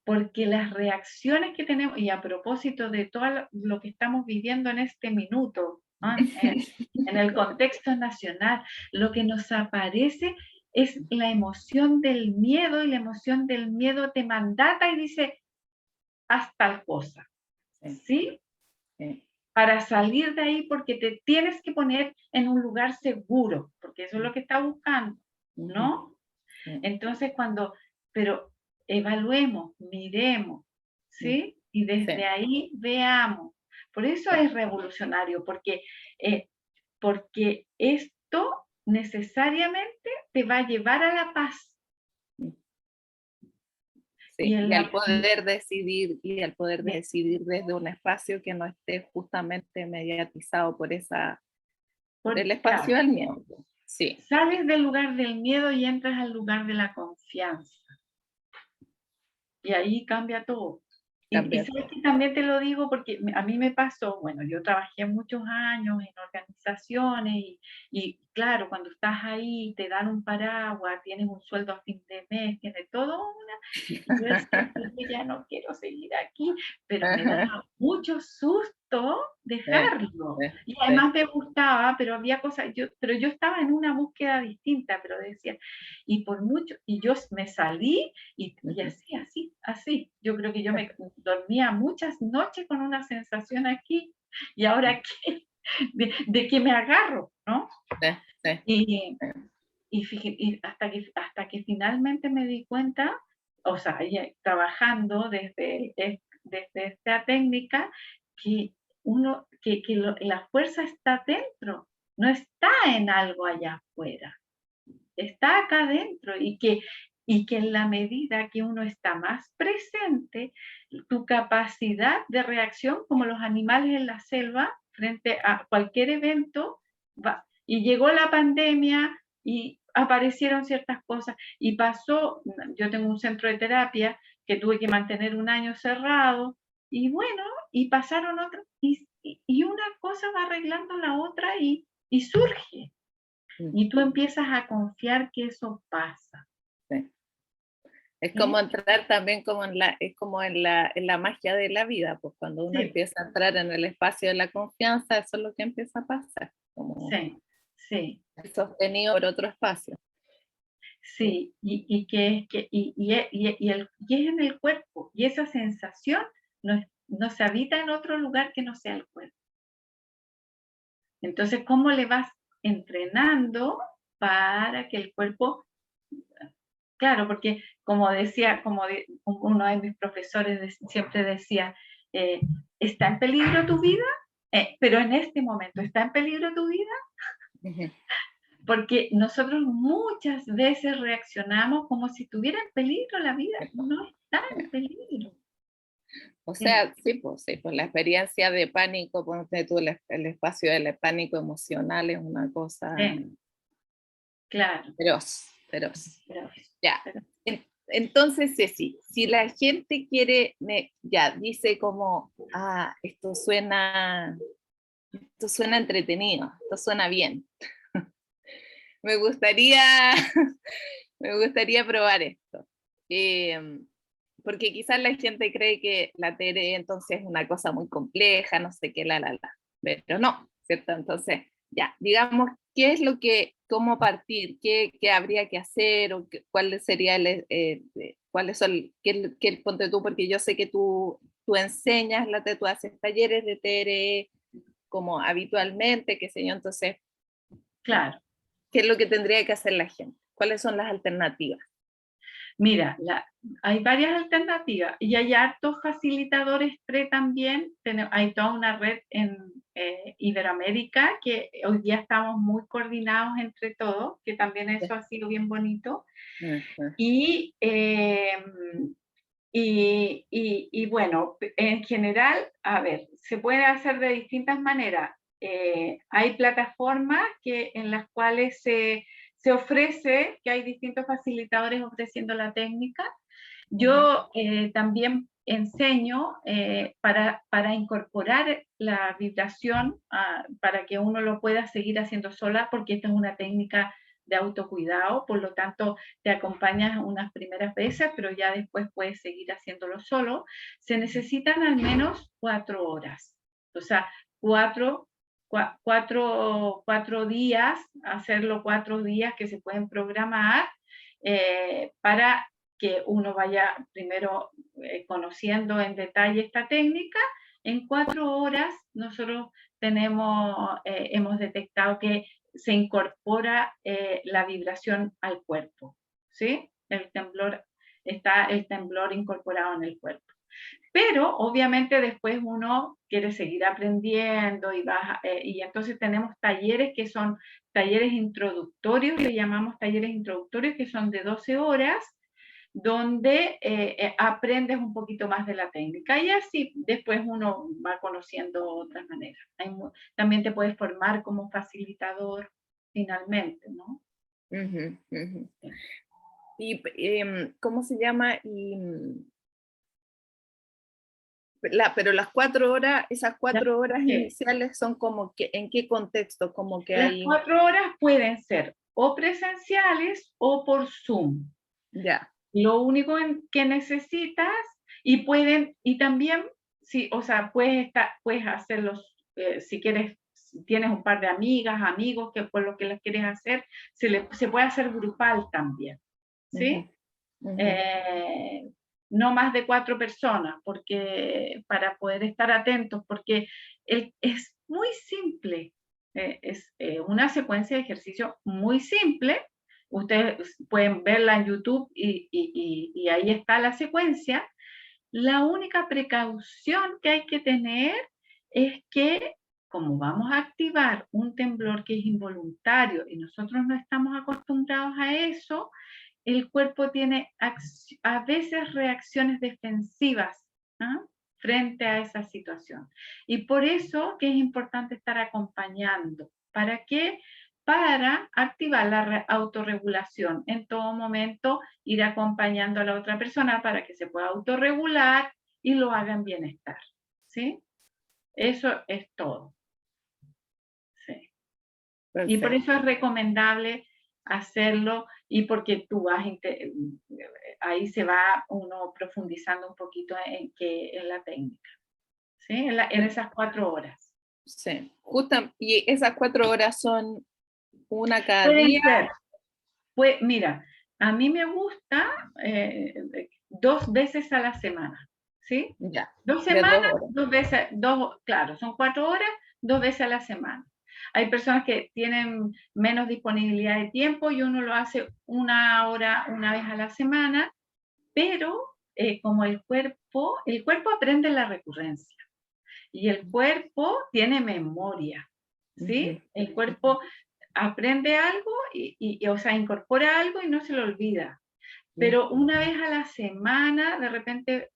porque las reacciones que tenemos, y a propósito de todo lo que estamos viviendo en este minuto, ¿no? en el contexto nacional, lo que nos aparece es la emoción del miedo, y la emoción del miedo te mandata y dice, haz tal cosa, ¿sí? Para salir de ahí, porque te tienes que poner en un lugar seguro, porque eso es lo que está buscando, ¿no? Entonces, pero evaluemos, miremos, ¿sí? Y desde ahí veamos. Por eso es revolucionario, porque esto necesariamente te va a llevar a la paz. Sí, y al poder decidir desde un espacio que no esté justamente mediatizado por el espacio del miedo. Sí. Sales del lugar del miedo y entras al lugar de la confianza. Y ahí cambia todo. Y cambiar sabes todo. que también te lo digo porque a mí me pasó, bueno, yo trabajé muchos años en organizaciones y claro, cuando estás ahí te dan un paraguas, tienes un sueldo a fin de mes, tienes todo una, y yo decía, yo ya no quiero seguir aquí, pero me Ajá, daba mucho susto sí, dejarlo. sí, Y sí. además me gustaba, pero había cosas, pero yo estaba en una búsqueda distinta, pero decía, y por mucho, y yo me salí y Ujú. así, así, así. Yo creo que yo me dormía muchas noches con una sensación aquí, ¿y ahora qué? De qué me agarro, ¿no? Sí, sí, Y, sí. y hasta que finalmente me di cuenta, o sea, ya trabajando desde esta técnica, que la fuerza está dentro, no está en algo allá afuera, está acá dentro y que en la medida que uno está más presente, tu capacidad de reacción, como los animales en la selva, frente a cualquier evento, va. Y llegó la pandemia y aparecieron ciertas cosas y pasó, yo tengo un centro de terapia que tuve que mantener un año cerrado y bueno, y pasaron otras y una cosa va arreglando la otra y surge. Mm, Y tú empiezas a confiar que eso pasa, sí. Es como ¿sí? entrar también como es como en la magia de la vida, pues cuando uno Sí, empieza a entrar en el espacio de la confianza, eso es lo que empieza a pasar, como sí, sí, sostenido por otro espacio. Sí, sí, y que es que y es en el cuerpo, y esa sensación no se habita en otro lugar que no sea el cuerpo. Entonces, ¿cómo le vas entrenando para que el cuerpo claro, porque como decía, uno de mis profesores siempre decía, eh, ¿está en peligro tu vida? Pero en este momento, ¿está en peligro tu vida? ujú. Porque nosotros muchas veces reaccionamos como si estuviera en peligro la vida. Sí, pues, No está sí. en peligro. O En- sea, sí, pues la experiencia de pánico, ponte tú el espacio del pánico emocional es una cosa claro, feroz, feroz. pero, Ya. pero Entonces, Ceci, si la gente quiere, ya dice como, esto suena entretenido, esto suena bien. Me gustaría, me gustaría probar esto. Eh, Porque quizás la gente cree que la TRE entonces es una cosa muy compleja, no sé qué, pero no, ¿cierto? Entonces, ya, digamos, ¿qué es lo que, cómo partir, qué habría que hacer o cuál sería cuáles son, ponte tú, porque yo sé que tú enseñas, tú haces talleres de TRE como habitualmente, qué sé yo, entonces, claro. ¿qué es lo que tendría que hacer la gente? ¿Cuáles son las alternativas? Mira, hay varias alternativas y hay hartos facilitadores PRE también. Hay toda una red en Iberoamérica que hoy día estamos muy coordinados entre todos, que también eso ha sido bien bonito. Ujú. Y, bueno, en general, a ver, se puede hacer de distintas maneras. Hay plataformas en las cuales se ofrece que hay distintos facilitadores ofreciendo la técnica. Ujú. Yo también enseño para incorporar la vibración, para que uno lo pueda seguir haciendo sola, porque esta es una técnica de autocuidado, por lo tanto te acompañas unas primeras veces, pero ya después puedes seguir haciéndolo solo. Se necesitan al menos 4 horas, o sea, cuatro, 4 días, hacerlo 4 días que se pueden programar para que uno vaya primero conociendo en detalle esta técnica. En 4 horas nosotros hemos detectado que se incorpora la vibración al cuerpo, ¿sí? Está el temblor incorporado en el cuerpo. Pero obviamente después uno quiere seguir aprendiendo y entonces tenemos talleres que son talleres introductorios, le llamamos talleres introductorios, que son de 12 horas, donde aprendes un poquito más de la técnica y así después uno va conociendo otras maneras. También te puedes formar como facilitador finalmente, ¿no? Ujú, ujú. ¿Y cómo se llama? pero las 4 horas, esas Las 4 horas sí, iniciales son como que, ¿en qué contexto? Como que las hay, 4 horas pueden ser o presenciales o por Zoom. ya, Lo único que necesitas y también, sí, o sea, puedes hacerlos, si quieres, si tienes un par de amigas, amigos, que por lo que las quieres hacer, se puede hacer grupal también, ujú, ¿sí? ujú, Eh, no más de 4 personas, porque para poder estar atentos, porque es muy simple, es una secuencia de ejercicio muy simple. Ustedes pueden verla en YouTube y ahí está la secuencia. La única precaución que hay que tener es que, como vamos a activar un temblor que es involuntario y nosotros no estamos acostumbrados a eso, el cuerpo tiene a veces reacciones defensivas, ¿ah? Frente a esa situación. Y por eso que es importante estar acompañando. ¿Para qué? Para activar la autorregulación. En todo momento ir acompañando a la otra persona para que se pueda autorregular y lo haga en bienestar. ¿Sí? Eso es todo. Sí. Y por eso perfecto. es recomendable hacerlo y porque ahí se va uno profundizando un poquito en la técnica, ¿sí? En esas 4 horas. Sí, justo, y esas 4 horas son una cada Pueden día, ser, pues mira, a mí me gusta 2 veces a la semana, ¿sí? ya, Dos de semanas, 2 horas. 2 veces, claro, son 4 horas, 2 veces a la semana. Hay personas que tienen menos disponibilidad de tiempo y uno lo hace 1 hora, 1 vez a la semana, pero como el cuerpo aprende la recurrencia y el cuerpo tiene memoria, ¿sí? Ujú, El cuerpo aprende algo o sea, incorpora algo y no se lo olvida. Pero ujú. 1 vez a la semana, de repente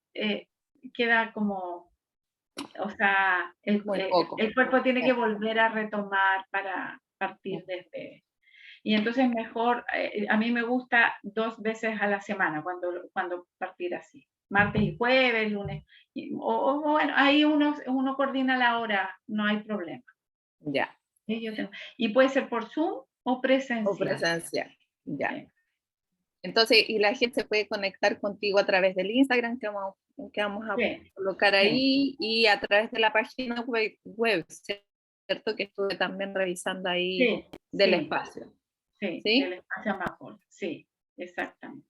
queda como, o sea, Muy poco. el cuerpo tiene Eh, que volver a retomar para partir desde. Y entonces mejor, a mí me gusta 2 veces a la semana cuando partir así. Martes y jueves, lunes. Bueno, ahí uno coordina la hora, no hay problema. Ya, ¿Sí? Y puede ser por Zoom o o presencial. presencial, ya. Sí, Entonces, y la gente se puede conectar contigo a través del Instagram que vamos a sí, colocar sí, ahí y a través de la página web, ¿cierto? Que estuve también revisando ahí sí, del sí, espacio, sí, del ¿sí? espacio Amapola. Sí, exactamente.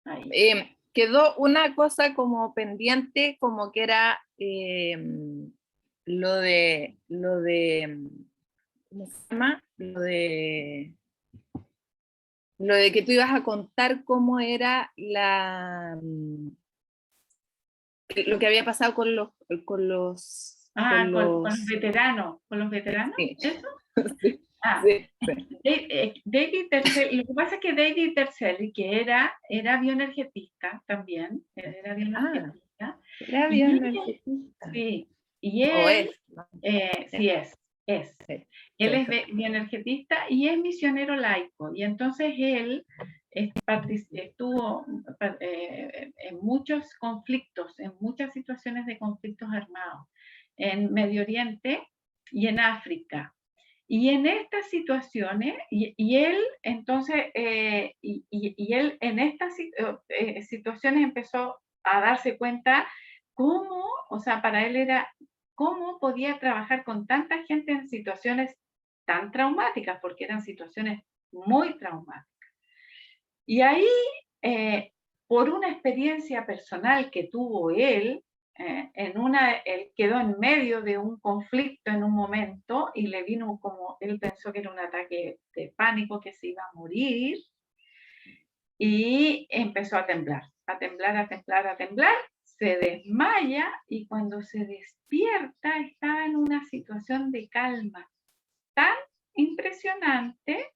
Ahí. Quedó una cosa como pendiente, como que era lo de, ¿cómo se llama? Lo de que tú ibas a contar cómo era lo que había pasado con los, Ah, con con los los, veteranos, con los veteranos, sí, ¿eso? sí, Ah, sí, sí. David Tercel, lo que pasa es que David Tercel, que era bioenergetista también, él era Ah, bioenergetista, era y bien él, narcisista. sí, y O él, es, ¿no? sí es. Sí, Él sí, es sí. bioenergetista y es misionero laico, y entonces él estuvo en muchos conflictos, en muchas situaciones de conflictos armados, en Medio Oriente y en África. Y en estas situaciones, y él entonces, y él en estas situaciones empezó a darse cuenta cómo, o sea, para él era cómo podía trabajar con tanta gente en situaciones tan traumáticas, porque eran situaciones muy traumáticas. Y ahí, eh, por una experiencia personal que tuvo él, él quedó en medio de un conflicto en un momento y le vino como, él pensó que era un ataque de pánico, que se iba a morir, y empezó a temblar, a temblar, a temblar, a temblar, se desmaya y cuando se despierta está en una situación de calma tan impresionante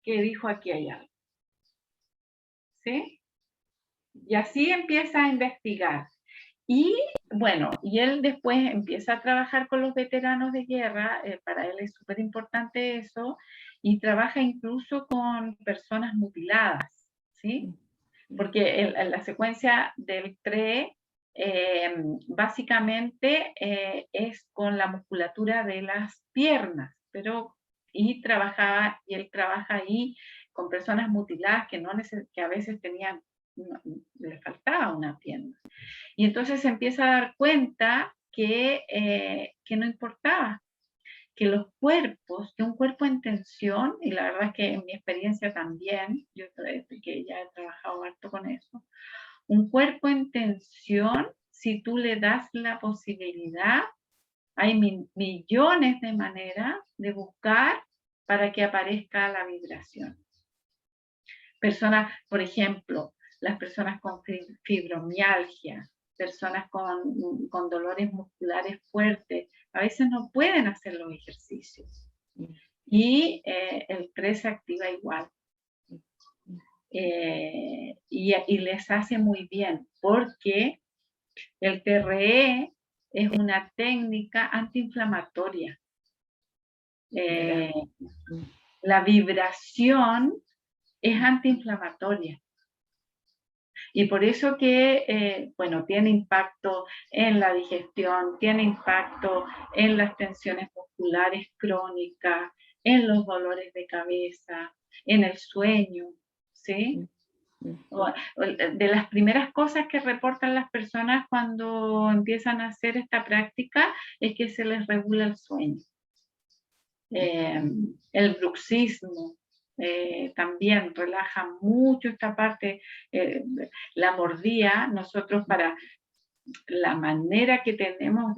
que dijo aquí hay algo, ¿sí? Y así empieza a investigar. Y bueno, y él después empieza a trabajar con los veteranos de guerra, para él es súper importante eso, y trabaja incluso con personas mutiladas, ¿sí? Porque la secuencia del TRE básicamente es con la musculatura de las piernas, y él trabaja ahí con personas mutiladas que a veces les faltaba una pierna. Y entonces se empieza a dar cuenta que no importaba, que que un cuerpo en tensión, y la verdad es que en mi experiencia también, que ya he trabajado harto con eso, un cuerpo en tensión, si tú le das la posibilidad, hay millones de maneras de buscar para que aparezca la vibración. Personas, por ejemplo, las personas con fibromialgia, personas con dolores musculares fuertes, a veces no pueden hacer los ejercicios. Y el TRE se activa igual. Y les hace muy bien, porque el TRE es una técnica antiinflamatoria. La vibración es antiinflamatoria. Y por eso que, tiene impacto en la digestión, tiene impacto en las tensiones musculares crónicas, en los dolores de cabeza, en el sueño, ¿sí? De las primeras cosas que reportan las personas cuando empiezan a hacer esta práctica es que se les regula el sueño. El bruxismo también relaja mucho esta parte, la mordida. Nosotros, para la manera que tenemos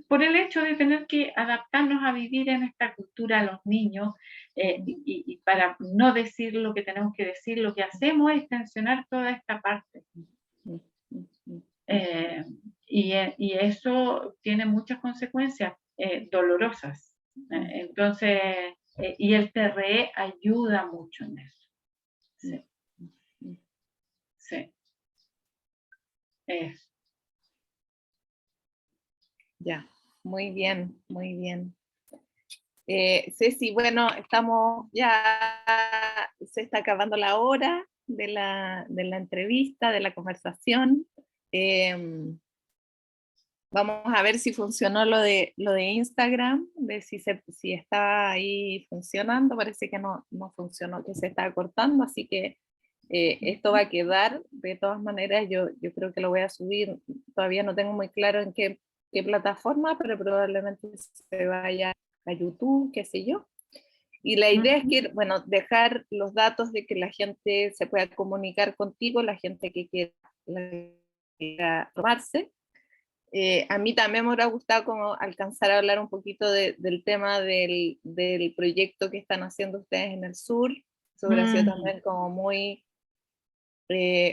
por el hecho de tener que adaptarnos a vivir en esta cultura a los niños, y para no decir lo que tenemos que decir, lo que hacemos es tensionar toda esta parte. Y eso tiene muchas consecuencias dolorosas. Entonces, y el TRE ayuda mucho en eso. Sí. Sí. Ya, muy bien, muy bien. Ceci, bueno, se está acabando la hora de la entrevista, de la conversación. Vamos a ver si funcionó lo de Instagram, de si está ahí funcionando. Parece que no funcionó, que se está cortando, así que esto va a quedar. De todas maneras, yo creo que lo voy a subir. Todavía no tengo muy claro en qué plataforma, pero probablemente se vaya a YouTube, qué sé yo. Y la idea es que, bueno, dejar los datos de que la gente se pueda comunicar contigo, la gente que quiera tomarse. A mí también me hubiera gustado como alcanzar a hablar un poquito del tema del proyecto que están haciendo ustedes en el sur. Eso hubiera sido también como muy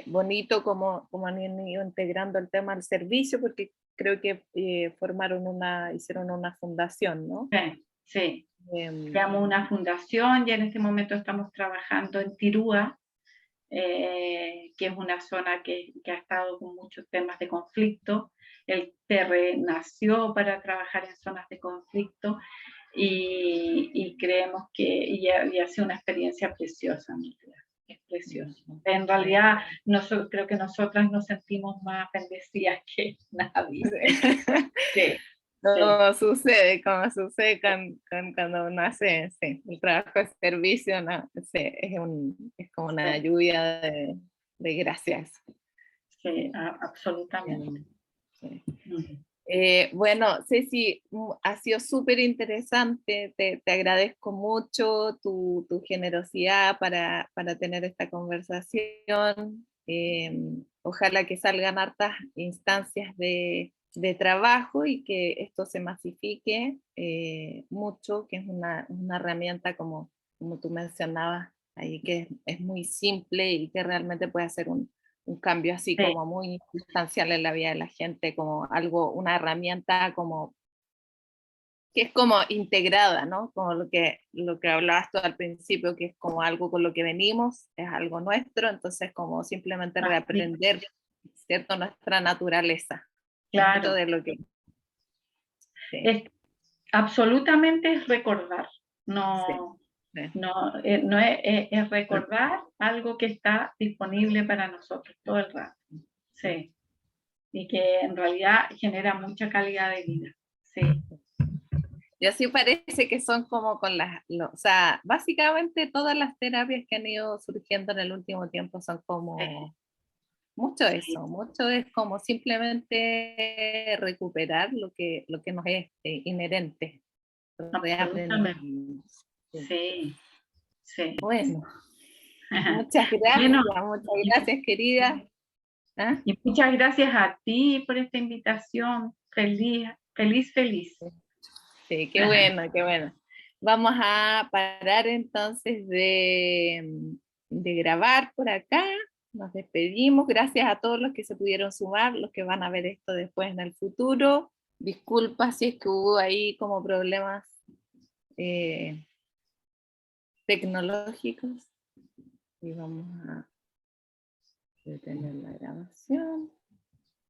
bonito como han ido integrando el tema al servicio, porque creo que hicieron una fundación, ¿no? Sí. Creamos una fundación y en este momento estamos trabajando en Tirúa, que es una zona que ha estado con muchos temas de conflicto. El TRE nació para trabajar en zonas de conflicto y creemos que ha sido una experiencia preciosa. Es precioso. En realidad, creo que nosotras nos sentimos más bendecidas que nadie. Sí. Como sucede cuando uno hace el trabajo de servicio, ¿no? Es como una lluvia de gracias. Sí, absolutamente. Sí. Bueno, Ceci, ha sido súper interesante, te agradezco mucho tu generosidad para tener esta conversación. Ojalá que salgan hartas instancias de trabajo y que esto se masifique mucho, que es una herramienta como tú mencionabas ahí, que es muy simple y que realmente puede hacer un cambio así como muy sustancial en la vida de la gente, como una herramienta como que es como integrada, ¿no? Como lo que hablabas tú al principio, que es como algo con lo que venimos, es algo nuestro, entonces como simplemente reaprender, ¿cierto? Nuestra naturaleza. Claro. De lo que... Absolutamente es recordar, no es recordar algo que está disponible para nosotros todo el rato. Sí. y que en realidad genera mucha calidad de vida. Sí. Y así parece que son como con o sea, básicamente todas las terapias que han ido surgiendo en el último tiempo son como mucho eso, mucho es como simplemente recuperar lo que nos es inherente, Absolutamente. reaprender. Sí. Sí, sí. Bueno, Bueno, muchas gracias, querida. ¿Ah? y muchas gracias a ti por esta invitación. Feliz, feliz, feliz. Sí, qué bueno, qué bueno. Vamos a parar entonces de grabar por acá. Nos despedimos. Gracias a todos los que se pudieron sumar, los que van a ver esto después en el futuro. Disculpa si es que hubo ahí como problemas eh, tecnológicos. Y vamos a detener la grabación.